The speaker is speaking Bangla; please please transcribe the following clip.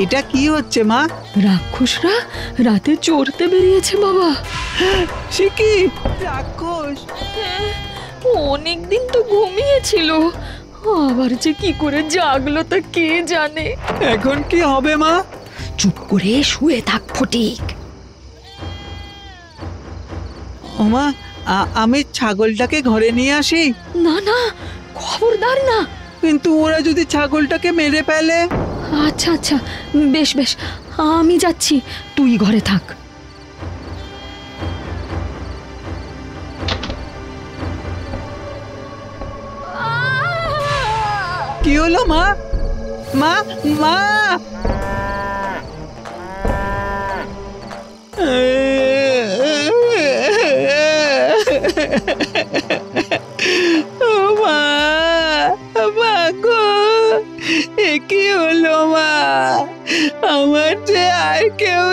এটা কি হচ্ছে মা? রাক্ষসরা রাতে চড়তে বেরিয়েছে বাবা। সে কি রাক্ষস? অনেকদিন তো ঘুমিয়েছিল, আবার যে কি করে জাগলো তা কে জানে। এখন কি হবে মা? চুপ করে শুয়ে থাক ফটিক। ওমা, আমি ছাগলটাকে ঘরে নিয়ে আসি। না না, খবরদার না। কিন্তু ওরা যদি ছাগলটাকে মেরে ফেলে? আচ্ছা আচ্ছা, বেশ বেশ, আমি যাচ্ছি, তুই ঘরে থাক। কি হলো মা? মা, মা! ও মা, মা গো, এ কি হলো মা? আমার যে আর কেউ